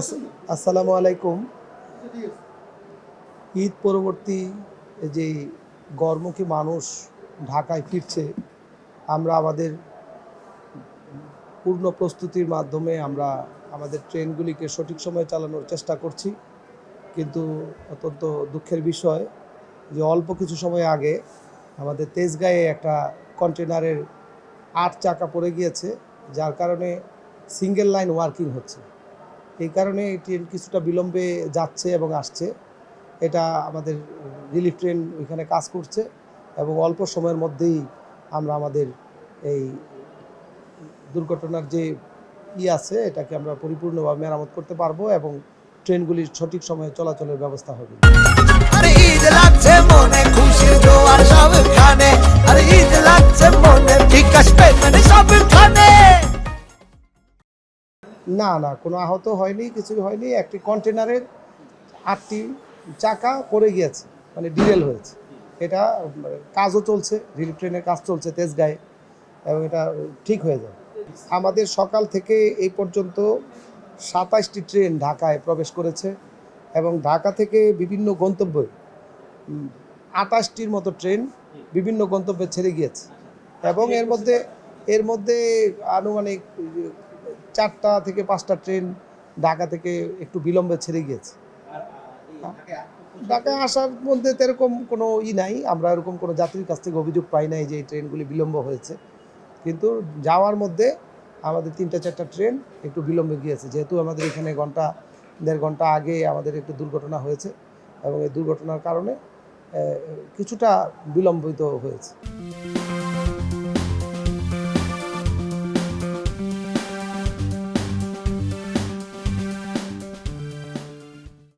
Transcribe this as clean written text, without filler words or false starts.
আসসালামু আলাইকুম। ঈদ পরবর্তী যে গড়মুখী মানুষ ঢাকায় ফিরছে, আমরা আমাদের পূর্ণ প্রস্তুতির মাধ্যমে আমরা আমাদের ট্রেনগুলিকে সঠিক সময়ে চালানোর চেষ্টা করছি। কিন্তু অত্যন্ত দুঃখের বিষয় যে অল্প কিছু সময় আগে আমাদের তেজগাঁয়ে একটা কন্টেনারের ৮ চাকা পড়ে গিয়েছে, যার কারণে সিঙ্গেল লাইন ওয়ার্কিং হচ্ছে। এই কারণে ট্রেন কিছুটা বিলম্বে যাচ্ছে এবং আসছে। এটা আমাদের রিলিফ ট্রেন ওইখানে কাজ করছে এবং অল্প সময়ের মধ্যেই আমরা আমাদের এই দুর্ঘটনার যে আছে এটাকে আমরা পরিপূর্ণভাবে মেরামত করতে পারবো এবং ট্রেনগুলির সঠিক সময়ে চলাচলের ব্যবস্থা হবে। না না, কোনো আহত হয়নি, কিছুই হয়নি। একটি কন্টেনারের ৮টি চাকা পড়ে গিয়েছে, মানে ডিরেল হয়েছে। এটা কাজও চলছে, রিলিফ ট্রেনের কাজ চলছে তেজগাঁয়ে, এবং এটা ঠিক হয়ে যাবে। আমাদের সকাল থেকে এই পর্যন্ত ২৭টি ট্রেন ঢাকায় প্রবেশ করেছে এবং ঢাকা থেকে বিভিন্ন গন্তব্যে ২৮টির মতো ট্রেন বিভিন্ন গন্তব্যে ছেড়ে গিয়েছে এবং এর মধ্যে আনুমানিক ৪টা থেকে ৫টা ট্রেন ঢাকা থেকে একটু বিলম্বে ছেড়ে গিয়েছে। ঢাকায় আসার মধ্যে এরকম কোনো নাই, আমরা এরকম কোনো যাত্রীর কাছ থেকে অভিযোগ পাই নাই যে এই ট্রেনগুলি বিলম্ব হয়েছে। কিন্তু যাওয়ার মধ্যে আমাদের ৩টা-৪টা ট্রেন একটু বিলম্বে গিয়েছে, যেহেতু আমাদের এখানে দেড় ঘন্টা আগে আমাদের একটু দুর্ঘটনা হয়েছে এবং এই দুর্ঘটনার কারণে কিছুটা বিলম্বিত হয়েছে।